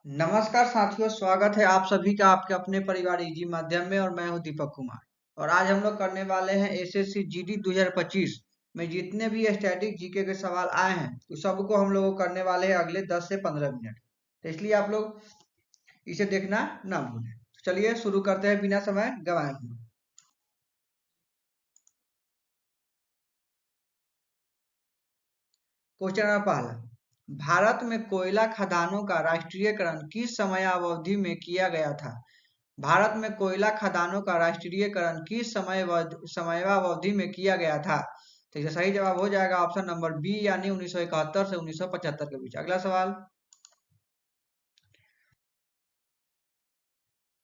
नमस्कार साथियों, स्वागत है आप सभी का आपके अपने परिवार इजी माध्यम में। और मैं हूं दीपक कुमार। और आज हम लोग करने वाले हैं एसएससी जीडी 2025 में जितने भी स्टैटिक जीके के सवाल आए हैं तो सबको हम लोग करने वाले हैं अगले 10 से 15 मिनट। तो इसलिए आप लोग इसे देखना ना भूलें। तो चलिए शुरू करते हैं बिना समय गंवाए हुए। क्वेश्चन नंबर पहला, भारत में कोयला खदानों का राष्ट्रीयकरण किस समयावधि में किया गया था? भारत में कोयला खदानों का राष्ट्रीयकरण किस समयावधि में किया गया था? तो इसका सही जवाब हो जाएगा ऑप्शन नंबर बी, यानी 1971 से 1975 के बीच। अगला सवाल,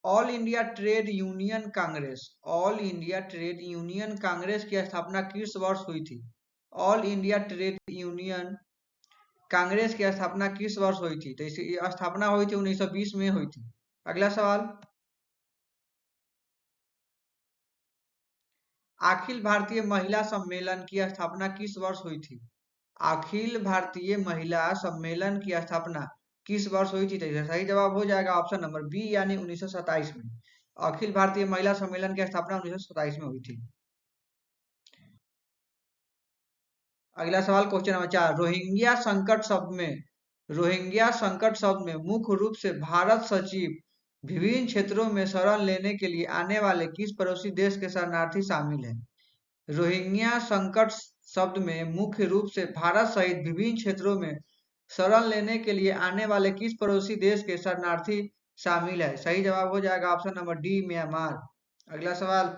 all India trade union Congress की स्थापना किस वर्ष हुई थी? All India trade union Congress की स्थापना किस वर्ष हुई थी? तो इसकी स्थापना हुई थी 1920 में हुई थी। अगला सवाल, अखिल भारतीय महिला सम्मेलन की स्थापना किस वर्ष हुई थी? अखिल भारतीय महिला सम्मेलन की स्थापना किस वर्ष हुई थी? तो इसका सही जवाब हो जाएगा ऑप्शन नंबर बी, यानी 1927 में। अखिल भारतीय महिला सम्मेलन की स्थापना 1927 में हुई थी। अगला सवाल, क्वेश्चन नंबर 4, रोहिंग्या संकट शब्द में मुख्य रूप से भारत सचिव विभिन्न क्षेत्रों में शरण लेने के लिए आने वाले किस पड़ोसी देश के शरणार्थी शामिल हैं? रोहिंग्या संकट शब्द में मुख्य रूप से भारत सहित विभिन्न क्षेत्रों में शरण लेने के लिए आने वाले किस पड़ोसी देश के शरणार्थी शामिल है? सही जवाब हो जाएगा ऑप्शन नंबर डी, म्यांमार। अगला सवाल,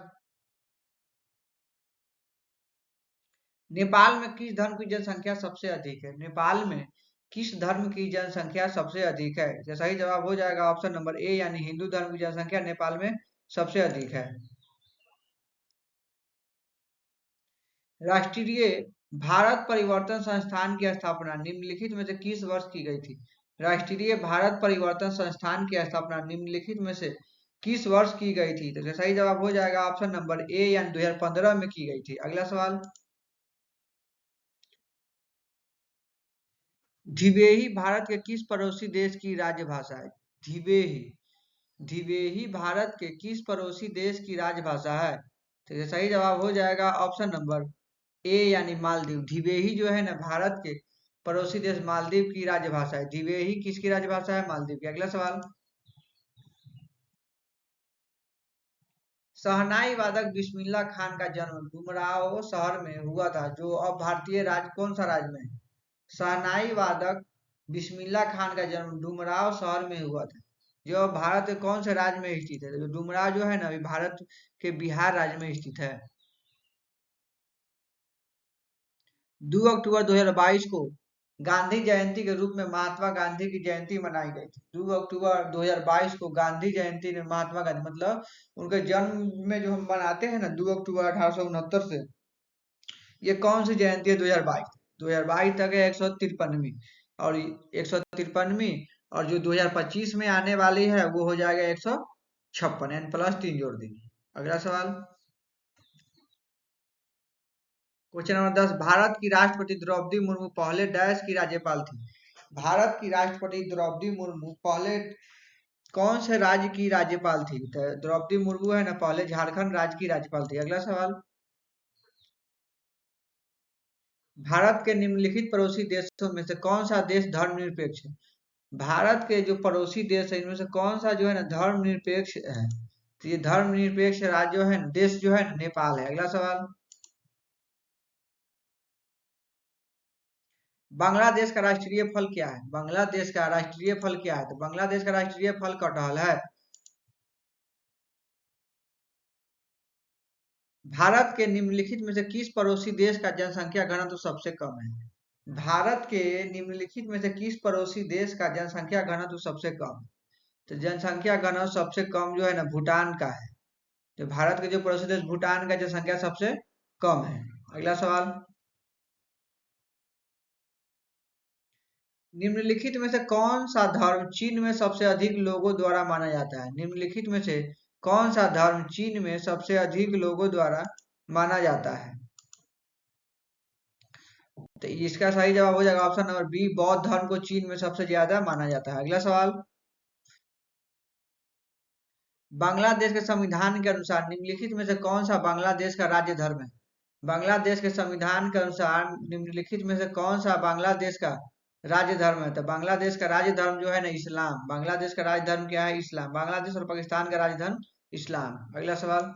नेपाल में किस धर्म की जनसंख्या सबसे अधिक है? नेपाल में किस धर्म की जनसंख्या सबसे अधिक है? इसका सही जवाब हो जाएगा ऑप्शन नंबर ए, यानी हिंदू धर्म की जनसंख्या नेपाल में सबसे अधिक है। राष्ट्रीय भारत परिवर्तन संस्थान की स्थापना निम्नलिखित में से किस वर्ष की गई थी? राष्ट्रीय भारत परिवर्तन संस्थान की स्थापना निम्नलिखित में से किस वर्ष की गई थी? तो सही जवाब हो जाएगा ऑप्शन नंबर ए, यानी 2015 में की गई थी। अगला सवाल, धिबेही भारत के किस पड़ोसी देश की राजभाषा है? धिबेही धिबेही भारत के किस पड़ोसी देश की राजभाषा है? तो ये सही जवाब हो जाएगा ऑप्शन नंबर ए, यानी मालदीव। धिबेही जो है ना, भारत के पड़ोसी देश मालदीव की राजभाषा है। धिबेही किसकी राजभाषा है? मालदीव की। अगला सवाल, शहनाई वादक बिस्मिल्लाह खान का जन्म डुमराव शहर में हुआ था, जो अब भारतीय राज्य कौन सा राज्य में है? शहनाई वादक बिस्मिल्लाह खान का जन्म डुमराव शहर में हुआ था, जो अब भारत के कौन से राज्य में स्थित है? तो डुमराव जो है ना, अभी भारत के बिहार राज्य में स्थित है। 2 अक्टूबर 2022 को गांधी जयंती के रूप में महात्मा गांधी की जयंती मनाई गई थी। 2 अक्टूबर 2022 को गांधी जयंती में महात्मा गांधी, मतलब उनके जन्म में जो हम मनाते हैं ना 2 अक्टूबर 1869 से, ये कौन सी जयंती है? 2022 तक है 153वीं। और 153वीं, और जो 2025 में आने वाली है वो हो जाएगा 156, यानी +3 जोड़ देंगे। अगला सवाल, क्वेश्चन नंबर 10, भारत की राष्ट्रपति द्रौपदी मुर्मू पहले डैश की राज्यपाल थी? भारत की राष्ट्रपति द्रौपदी मुर्मू पहले कौन से राज्य की राज्यपाल थी? तो द्रौपदी मुर्मू है ना, पहले झारखंड राज्य की राज्यपाल थी। अगला सवाल, भारत के निम्नलिखित पड़ोसी देशों में से कौन सा देश धर्मनिरपेक्ष है? भारत के जो पड़ोसी देश है इनमें से कौन सा जो है ना धर्मनिरपेक्ष है? तो ये धर्मनिरपेक्ष राज्य जो है ना, देश जो है ना, नेपाल है। अगला सवाल, बांग्लादेश का राष्ट्रीय फल क्या है? बांग्लादेश का राष्ट्रीय फल क्या है? तो बांग्लादेश का राष्ट्रीय फल कटहल है। भारत के निम्नलिखित में से किस पड़ोसी देश का जनसंख्या घनत्व सबसे कम है? भारत के निम्नलिखित में से किस पड़ोसी देश का जनसंख्या घनत्व सबसे कम है? तो जनसंख्या घनत्व सबसे कम जो है ना, भूटान का है। तो भारत के जो पड़ोसी देश भूटान का जनसंख्या सबसे कम है। अगला सवाल, निम्नलिखित में से कौन सा धर्म चीन में सबसे अधिक लोगों द्वारा माना जाता है? निम्नलिखित में से कौन सा धर्म चीन में सबसे अधिक लोगों द्वारा माना जाता है? तो इसका सही जवाब हो जाएगा ऑप्शन नंबर बी, बौद्ध धर्म को चीन में सबसे ज्यादा माना जाता है। अगला सवाल, बांग्लादेश के संविधान के अनुसार निम्नलिखित में से कौन सा बांग्लादेश का राज्य धर्म है? बांग्लादेश के संविधान के अनुसार निम्नलिखित में से कौन सा बांग्लादेश का राज्य धर्म है? तो बांग्लादेश का राज्य धर्म जो है ना इस्लाम। बांग्लादेश का राज्य धर्म क्या है? इस्लाम। बांग्लादेश और पाकिस्तान का राज्य धर्म इस्लाम। अगला सवाल,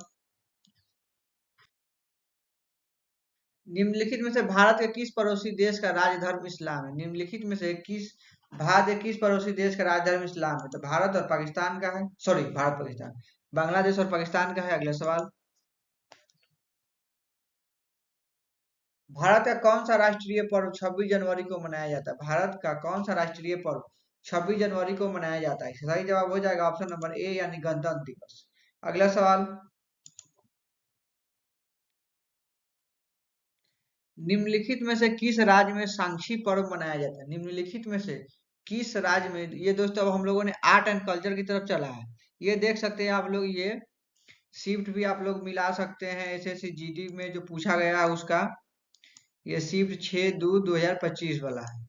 निम्नलिखित में से भारत के किस पड़ोसी देश का राज्य धर्म इस्लाम है? निम्नलिखित में से किस भारत के किस पड़ोसी देश का राज्य धर्म इस्लाम है? तो भारत और पाकिस्तान का है, सॉरी भारत पाकिस्तान, बांग्लादेश और पाकिस्तान का है। अगला सवाल, भारत का कौन सा राष्ट्रीय पर्व 26 जनवरी को मनाया जाता है? भारत का कौन सा राष्ट्रीय पर्व 26 जनवरी को मनाया जाता है? सही जवाब हो जाएगा ऑप्शन नंबर ए यानी गणतंत्र दिवस। अगला सवाल, निम्नलिखित में से किस राज्य में सांची पर्व मनाया जाता है? निम्नलिखित में से किस राज्य में, ये दोस्तों अब हम लोगों ने आर्ट एंड कल्चर की तरफ चला है। ये देख सकते हैं आप लोग, ये शिफ्ट भी आप लोग मिला सकते हैं एसएससी जीडी में जो पूछा गया है उसका। ये शिफ्ट 6/2/2025 वाला है।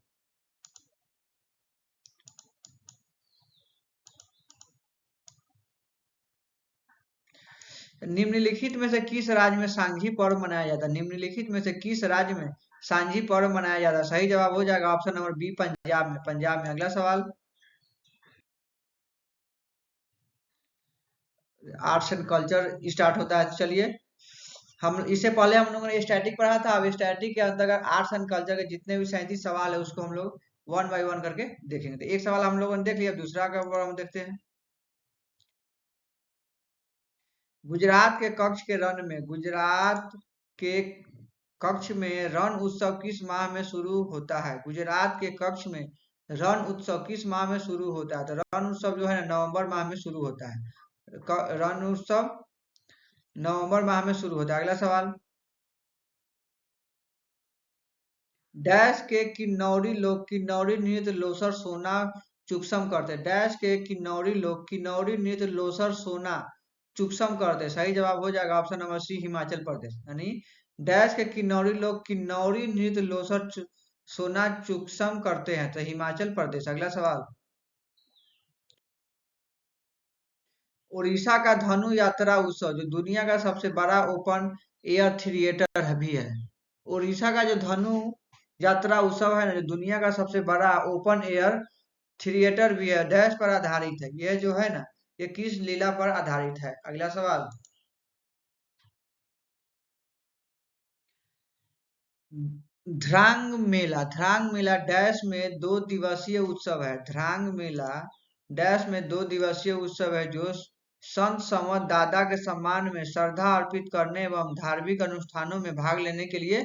निम्नलिखित में से किस राज्य में सांझी पर्व मनाया जाता है? निम्नलिखित में से किस राज्य में सांझी पर्व मनाया जाता है? सही जवाब हो जाएगा ऑप्शन नंबर बी पंजाब में। पंजाब में। अगला सवाल, आर्ट्स एंड कल्चर स्टार्ट होता है। चलिए, हम इससे पहले हम लोगों ने स्टैटिक पढ़ा था। अब स्टैटिक के अंतर्गत आर्ट्स एंड कल्चर के जितने भी 37 सवाल है उसको हम लोग वन बाय वन करके देखेंगे। तो एक सवाल हम लोगों ने देख लिया, दूसरा का हम देखते हैं। गुजरात के कच्छ के रण में गुजरात के कच्छ में रण उत्सव किस माह में शुरू होता है? गुजरात के कच्छ में रण उत्सव किस माह में शुरू होता है? तो रण उत्सव जो है ना नवंबर माह में शुरू होता है। रण उत्सव नवंबर माह में शुरू होता है। अगला सवाल, डैश के किन्नौरी लोग किन्नौरी नृत्य लोसर सोना चुकसम करते। डैश के किन्नौरी लोग किन्नौरी नृत्य लोसर सोना चुकसम करते। सही जवाब हो जाएगा ऑप्शन नंबर सी हिमाचल प्रदेश। यानी डैश के किन्नौरी लोग किन्नौरी नृत्य लोसर सोना चुकसम करते हैं, तो हिमाचल प्रदेश। अगला सवाल, उड़ीसा का धनु यात्रा उत्सव जो दुनिया का सबसे बड़ा ओपन एयर थिएटर भी है। उड़ीसा का जो धनु यात्रा उत्सव है ना, जो दुनिया का सबसे बड़ा ओपन एयर थिएटर भी है, डैश पर आधारित है। यह जो है ना, ये किस लीला पर आधारित है? अगला सवाल, ध्रांग मेला डैश में 2 दिवसीय उत्सव है। ध्रांग मेला डैश में 2 दिवसीय उत्सव है जो संत संवत दादा के सम्मान में श्रद्धा अर्पित करने एवं धार्मिक अनुष्ठानों में भाग लेने के लिए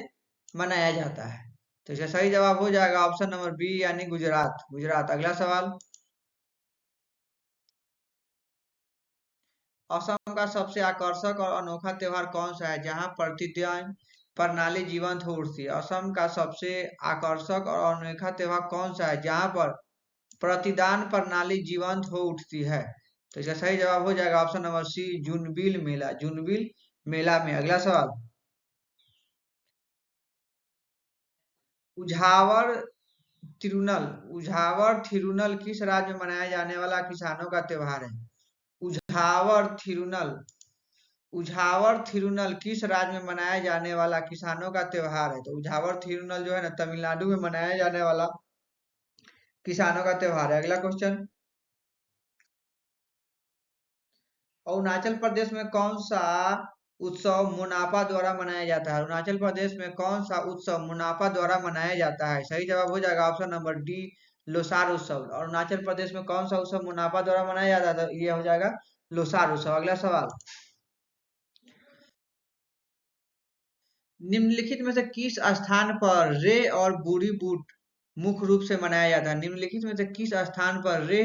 मनाया जाता है। तो इसका सही जवाब हो जाएगा ऑप्शन नंबर बी यानी गुजरात। गुजरात। अगला सवाल, असम का सबसे आकर्षक और अनोखा त्योहार कौन सा है जहां प्रतिदिन प्रणाली जीवंत हो उठती है? असम का सबसे आकर्षक और अनोखा त्योहार कौन सा है जहां पर प्रतिदान प्रणाली जीवंत हो उठती है? तो इसका सही जवाब हो जाएगा ऑप्शन नंबर सी जुनबिल मेला। जुनबिल मेला में। अगला सवाल, उझावर उझावर थिरुनल किस राज्य में मनाया जाने वाला किसानों का त्योहार है? उझावर थिरुनल उझावर थिरुनल किस राज्य में मनाया जाने वाला किसानों का त्योहार है? तो उझावर थिरुनल जो है ना तमिलनाडु में मनाया जाने वाला किसानों का त्योहार है। अगला क्वेश्चन, अरुणाचल प्रदेश में कौन सा उत्सव मुनाफा द्वारा मनाया जाता है? अरुणाचल प्रदेश में कौन सा उत्सव मुनाफा द्वारा मनाया जाता है? सही जवाब हो जाएगा ऑप्शन नंबर डी लोसार उत्सव। अरुणाचल प्रदेश में कौन सा उत्सव मुनाफा द्वारा मनाया जाता है? ये हो जाएगा लोसार उत्सव। अगला सवाल, निम्नलिखित में से किस स्थान पर रे और बूढ़ी बूट मुख्य रूप से मनाया जाता है? निम्नलिखित में से किस स्थान पर रे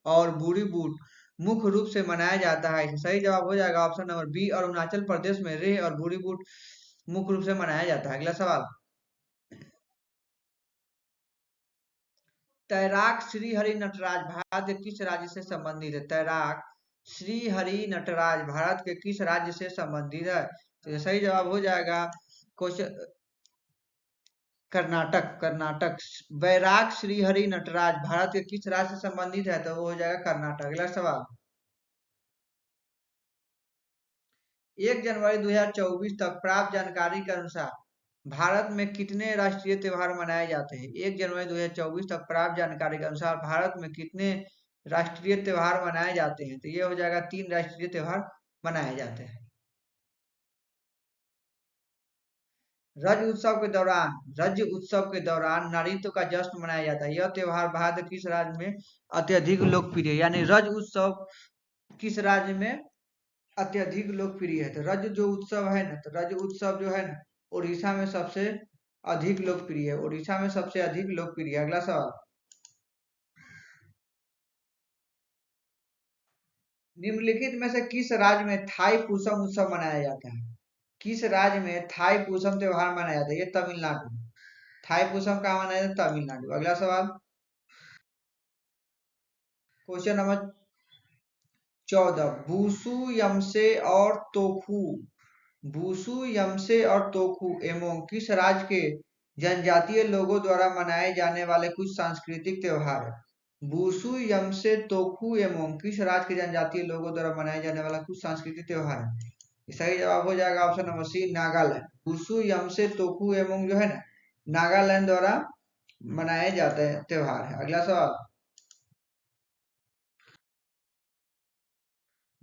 और बूढ़ी बूट मुख्य रूप से मनाया जाता है? सही जवाब हो जाएगा option number B Arunachal Pradesh में रे और बूढ़ी बूट मुख्य रूप से मनाया जाता है। अगला सवाल, तैराक श्री हरि नटराज भारत के किस राज्य से संबंधित है? तैराक श्री हरि नटराज भारत के किस राज्य से संबंधित है? तो ये सही जवाब हो जाएगा क्वेश्चन कर्नाटक। कर्नाटक। बैराग श्रीहरि नटराज भारत के किस राज्य से संबंधित है? तो वो हो जाएगा कर्नाटक। अगला सवाल, 1 जनवरी 2024 तक प्राप्त जानकारी के अनुसार भारत में कितने राष्ट्रीय त्योहार मनाए जाते हैं? 1 जनवरी 2024 तक प्राप्त जानकारी के अनुसार भारत में कितने राष्ट्रीय त्योहार मनाए जाते हैं? तो ये हो जाएगा 3 राष्ट्रीय त्योहार मनाए जाते हैं। राज्य उत्सव के दौरान नारित्व का जश्न मनाया जाता है। यह त्योहार भारत के किस राज्य में अत्यधिक लोकप्रिय है? यानी राज्य उत्सव किस राज्य में अत्यधिक लोकप्रिय है? तो राज्य जो उत्सव है ना, तो राज्य उत्सव जो है ना, उड़ीसा में सबसे अधिक लोकप्रिय है। उड़ीसा में सबसे अधिक लोकप्रिय है। अगला सवाल, निम्नलिखित में से किस राज्य में थाई पूसम उत्सव मनाया जाता है? किस राज्य में थाई पूसम त्योहार मनाया जाता है? ये तमिलनाडु। थाई पूसम कहाँ मनाया जाता है? तमिलनाडु। अगला सवाल, क्वेश्चन नंबर 14, बूसु यमसे और तोखू, बूसु यमसे और तोखू एवं किस राज्य के जनजातीय लोगों द्वारा मनाए जाने वाले कुछ सांस्कृतिक त्योहार है? बूसु यमसे तोखू एवं किस राज्य के जनजातीय लोगों द्वारा मनाए जाने वाला कुछ सांस्कृतिक त्योहार है? सही जवाब हो जाएगा ऑप्शन नंबर सी, नागालैंड। बूसु यमसे तोखू एवं जो है ना, नागालैंड द्वारा मनाए जाते हैं त्योहार है। अगला सवाल,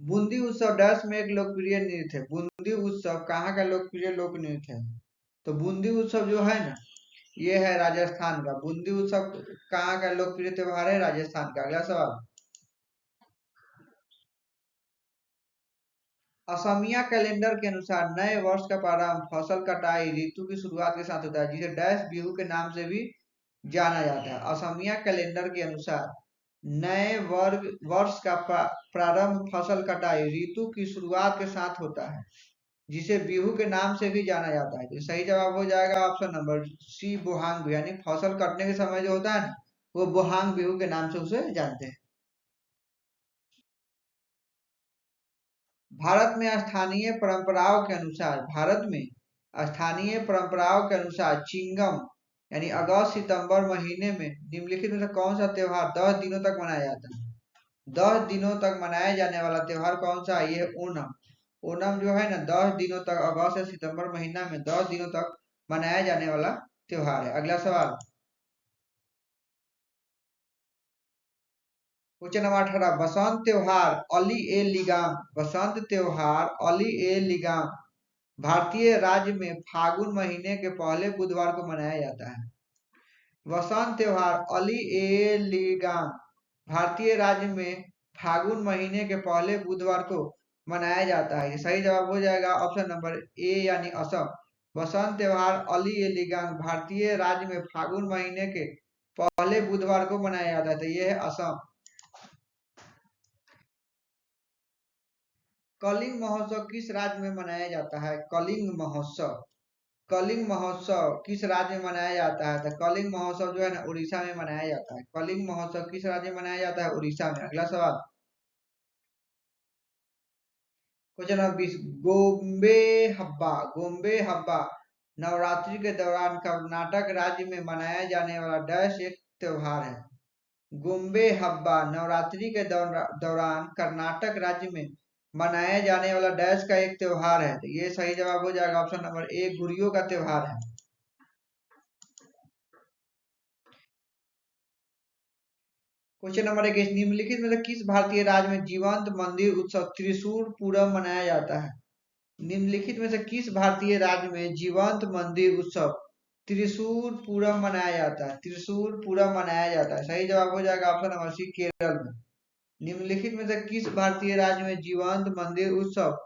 बूंदी उत्सव डैश में एक लोकप्रिय नृत्य है। बूंदी उत्सव कहाँ का लोकप्रिय लोक नृत्य है? तो बूंदी उत्सव जो है ना, ये है राजस्थान का। बूंदी उत्सव कहाँ का लोकप्रिय त्योहार है? राजस्थान का। अगला सवाल, असमिया कैलेंडर के अनुसार नए वर्ष का प्रारंभ फसल कटाई ऋतु की शुरुआत के साथ होता है, जिसे डैश बिहू के नाम से भी जाना जाता है। असमिया कैलेंडर के अनुसार नए वर्ष का प्रारंभ फसल कटाई ऋतु की शुरुआत के साथ होता है, जिसे बिहू के नाम से भी जाना जाता है। तो सही जवाब हो जाएगा option number C, Bohag Bihu. यानी फसल कटने के समय जो होता है ना, वो बोहांग बिहू के नाम से उसे जानते हैं। भारत में स्थानीय परंपराओं के अनुसार चिंगम यानी अगस्त सितंबर महीने में निम्नलिखित में से कौन सा त्योहार 10 दिनों तक मनाया जाता है? 10 दिनों तक मनाया जाने वाला त्योहार कौन सा है? ये ओणम। ओणम जो है ना, 10 दिनों तक, अगस्त से सितंबर महीना में 10 दिनों तक मनाया जाने वाला त्योहार है। अगला सवाल, क्वेश्चन नंबर 18, बसंत त्योहार अली ए लिगाम, बसंत त्योहार अली ए लिगाम भारतीय राज्य में फागुन महीने के पहले बुधवार को मनाया जाता है। वसंत त्योहार अली ए लिगाम भारतीय राज्य में फागुन महीने के पहले बुधवार को मनाया जाता है। सही जवाब हो जाएगा ऑप्शन नंबर ए यानी असम। वसंत त्योहार अली ए लिगांग भारतीय राज्य में फागुन महीने के पहले बुधवार को मनाया जाता है। तो ये है असम। कलिंग महोत्सव किस राज्य में मनाया जाता है? कलिंग महोत्सव, कलिंग महोत्सव किस राज्य में मनाया जाता है? तो कलिंग महोत्सव जो है ना, उड़ीसा में मनाया जाता है। कलिंग महोत्सव किस राज्य में मनाया जाता है? उड़ीसा में। अगला सवाल, क्वेश्चन नंबर 20, गोम्बे हब्बा, गोम्बे हब्बा नवरात्रि के दौरान कर्नाटक राज्य में मनाया जाने वाला डैश एक त्योहार है। गोम्बे हब्बा नवरात्रि के दौरान कर्नाटक राज्य में मनाया जाने वाला डैश का एक त्योहार है। तो ये सही जवाब हो जाएगा ऑप्शन नंबर ए, गुड़ियों का त्योहार है। क्वेश्चन नंबर 21, निम्नलिखित में से किस भारतीय राज्य में जीवंत मंदिर उत्सव त्रिशूल पूरम मनाया जाता है? निम्नलिखित में से किस भारतीय राज्य में जीवंत मंदिर उत्सव त्रिशूल पूरम मनाया जाता है? त्रिशूल पूरम मनाया जाता है। सही जवाब हो जाएगा ऑप्शन नंबर सी, केरल में। निम्नलिखित में से किस भारतीय राज्य में जीवंत मंदिर उत्सव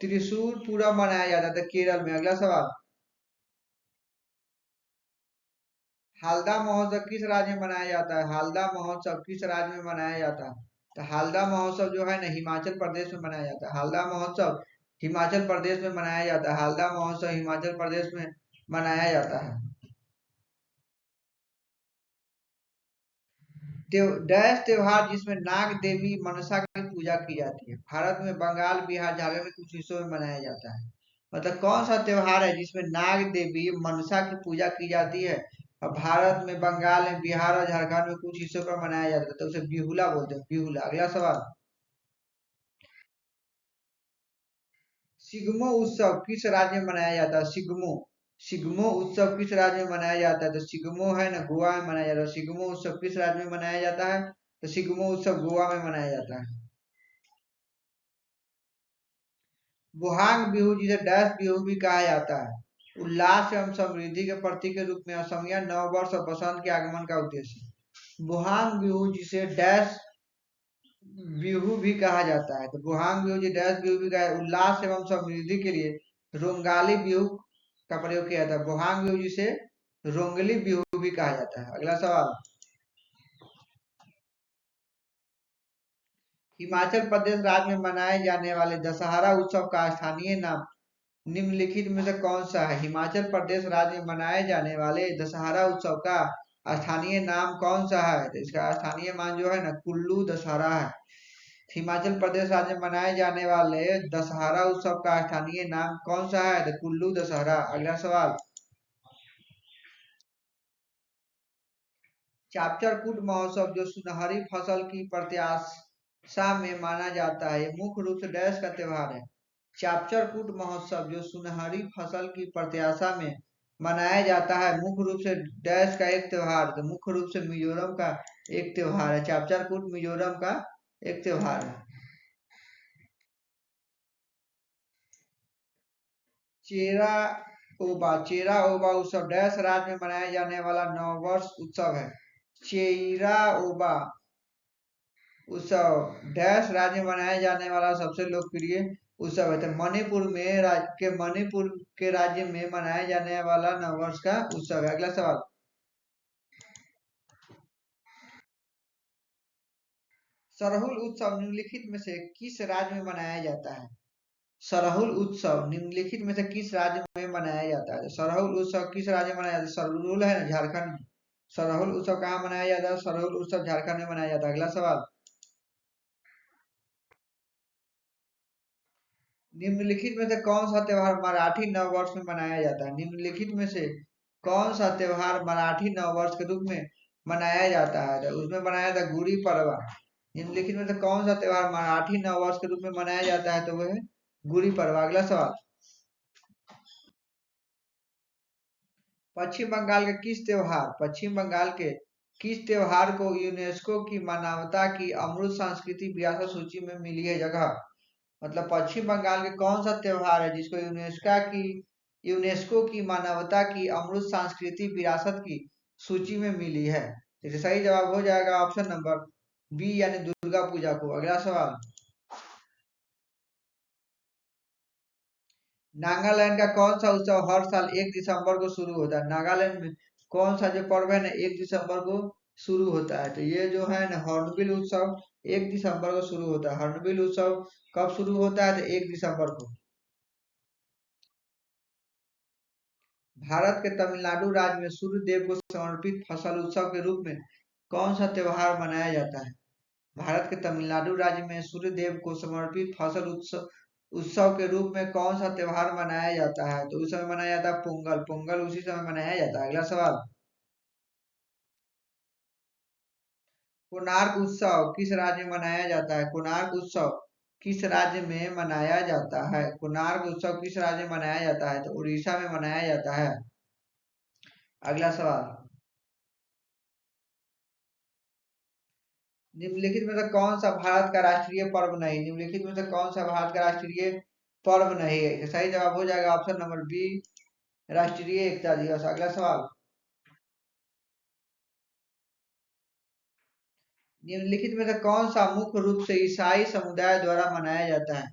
त्रिशूल पूरम मनाया जाता है? तो केरल में। अगला सवाल, हालदा महोत्सव किस राज्य में मनाया जाता है? हालदा महोत्सव किस राज्य में मनाया जाता है? तो हालदा महोत्सव जो है ना, हिमाचल प्रदेश में मनाया जाता है। हालदा महोत्सव हिमाचल प्रदेश में मनाया जाता है। हालदा महोत्सव हिमाचल प्रदेश में मनाया जाता है। डैश त्योहार जिसमें नाग देवी मनसा की पूजा की जाती है। भारत में बंगाल, बिहार, झारखंड के कुछ हिस्सों में मनाया जाता है। मतलब कौन सा त्योहार है जिसमें नाग देवी मनसा की पूजा की जाती है और भारत में, बंगाल में, बिहार और झारखंड में कुछ हिस्सों पर मनाया जाता है? तो उसे बिहुला बोलते हैं, बिहुला। अगला सवाल, सिग्मो उत्सव किस राज्य में मनाया जाता है? सिग्मो सिग्मो उत्सव किस राज्य में मनाया जाता है? तो सिग्मो है ना, गोवा में मनाया जाता है। सिग्मो उत्सव किस राज्य में मनाया जाता है? तो सिग्मो उत्सव गोवा में मनाया जाता है। बोहाग बिहू जिसे डैश बिहू भी कहा जाता है, उल्लास एवं समृद्धि के प्रतीक के रूप में असमिया नव वर्ष और बसंत के आगमन का उद्देश्य। बोहाग बिहू जिसे डैश बिहू भी कहा जाता है, तो बुहांग बिहू जी डैश बिहू भी कहा है, उल्लास एवं समृद्धि के लिए रोंगाली बिहू का प्रयोग किया जाता है। बुहांग बिहू जिसे रोंगली बिहू भी कहा जाता है। अगला सवाल, हिमाचल प्रदेश राज्य में मनाए जाने वाले दशहरा उत्सव का स्थानीय नाम निम्नलिखित में से कौन सा है? हिमाचल प्रदेश राज्य में मनाए जाने वाले दशहरा उत्सव का स्थानीय नाम कौन सा है? तो इसका स्थानीय मान जो है ना, कुल्लू दशहरा है। हिमाचल प्रदेश राज्य में मनाए जाने वाले दशहरा उत्सव का स्थानीय नाम कौन सा है? तो कुल्लू दशहरा। अगला सवाल, चापचर कूट महोत्सव जो सुनहरी फसल की प्रत्याशा में माना जाता है, ये मुख्य रूप से डैश का त्योहार है। चापचर कूट महोत्सव जो सुनहरी फसल की प्रत्याशा में मनाया जाता है, मुख्य रूप से डैश का एक त्योहार, तो मुख्य रूप से मिजोरम का एक त्योहार है। चापचर कूट मिजोरम का एक त्योहार है। चेरा ओबा उत्सव डैश राज्य में मनाया जाने वाला नववर्ष उत्सव है। चेरा ओबा उत्सव डैश राज्य में मनाया जाने वाला सबसे लोकप्रिय उत्सव है। तो मणिपुर के राज्य में मनाया जाने वाला नववर्ष का उत्सव है। अगला सवाल, सरहुल उत्सव निम्नलिखित में से किस राज्य में मनाया जाता है? सरहुल उत्सव निम्नलिखित में से किस राज्य में मनाया जाता है? सरहुल उत्सव किस राज्य में मनाया जाता है? सरहुल है ना, झारखंड में। सरहुल उत्सव कहाँ मनाया जाता है? सरहुल उत्सव झारखंड में मनाया जाता है। अगला सवाल, निम्नलिखित में से कौन सा त्योहार मराठी नववर्ष में मनाया जाता है? निम्नलिखित में से कौन सा त्योहार मराठी नववर्ष के रूप में मनाया जाता है? तो उसमें मनाया जाता है गुड़ी पड़वा। निम्नलिखित में से कौन सा त्योहार मराठी नववर्ष के रूप में मनाया जाता है? तो वह है गुड़ी पड़वा। अगला सवाल, पश्चिम बंगाल के किस त्योहार को यूनेस्को की मानवता की अमूर्त सांस्कृतिक विरासत सूची में मिली है जगह? मतलब पश्चिम बंगाल के कौन सा त्योहार है जिसको यूनेस्को की मानवता की अमूर्त सांस्कृतिक विरासत की सूची में मिली है? इसका सही जवाब हो जाएगा ऑप्शन नंबर बी, यानी दुर्गा पूजा को। अगला सवाल, नागालैंड का कौन सा उत्सव हर साल 1 दिसंबर को शुरू होता है? नागालैंड में कौन सा जो पर्व है ना, 1 दिसंबर को शुरू होता है? तो ये जो है ना, हॉर्नबिल उत्सव 1 दिसंबर को शुरू होता है। हॉर्नबिल उत्सव कब शुरू होता है? तो 1 दिसंबर को। भारत के तमिलनाडु राज्य में सूर्य देव को समर्पित फसल उत्सव के रूप में कौन सा त्योहार मनाया जाता है? भारत के तमिलनाडु राज्य में सूर्य देव को समर्पित फसल उत्सव उत्सव के रूप में कौन सा त्योहार मनाया जाता है? तो उस समय मनाया जाता है पोंगल। पोंगल उसी समय मनाया जाता है। अगला सवाल, कोणार्क उत्सव किस राज्य में मनाया जाता है? कोणार्क उत्सव किस राज्य में मनाया जाता है? कोणार्क उत्सव किस राज्य में मनाया जाता है? तो उड़ीसा में मनाया जाता है। अगला सवाल, निम्नलिखित में से कौन सा भारत का राष्ट्रीय पर्व नहीं? निम्नलिखित में से कौन सा भारत का राष्ट्रीय पर्व नहीं है? सही जवाब हो जाएगा ऑप्शन नंबर बी, राष्ट्रीय एकता दिवस। अगला सवाल, निम्नलिखित में से कौन सा मुख्य रूप से ईसाई समुदाय द्वारा मनाया जाता है?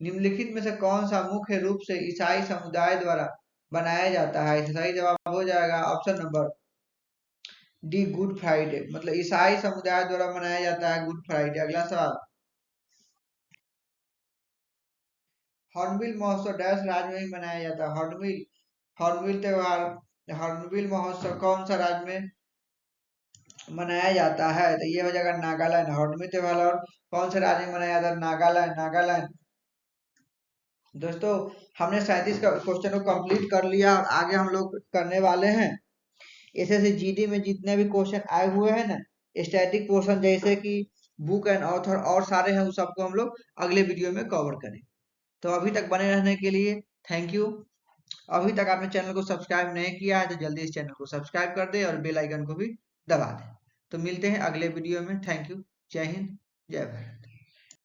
निम्नलिखित में से कौन सा मुख्य रूप से ईसाई समुदाय द्वारा बनाया जाता है? सही जवाब हो जाएगा option number D, good Friday. मतलब ईसाई समुदाय द्वारा मनाया जाता है गुड फ्राइडे। अगला सवाल, हॉर्नबिल महोत्सव डैश राज्य में ही मनाया जाता है? हॉर्नबिल त्योहार, हॉर्नबिल महोत्सव कौन सा राज्य में मनाया जाता है? तो ये हो जाएगा नागालैंड। हॉर्नबिल त्योहार और कौन से राज्य में मनाया जाता है? नागालैंड। नागालैंड। दोस्तों, हमने 37 का क्वेश्चन को कंप्लीट कर लिया और आगे हम लोग करने वाले हैं एसएससी जीडी में जितने भी क्वेश्चन आए हुए हैं ना, स्टैटिक पोर्शन जैसे कि बुक एंड ऑथर और सारे हैं, उस सबको हम लोग अगले वीडियो में कवर करें। तो अभी तक बने रहने के लिए थैंक यू। अभी तक आपने चैनल को सब्सक्राइब नहीं किया है तो जल्दी इस चैनल को सब्सक्राइब कर दे और बेल आइकन को भी दबा दें। तो मिलते हैं अगले वीडियो में। Thank you. जय हिंद, जय भारत।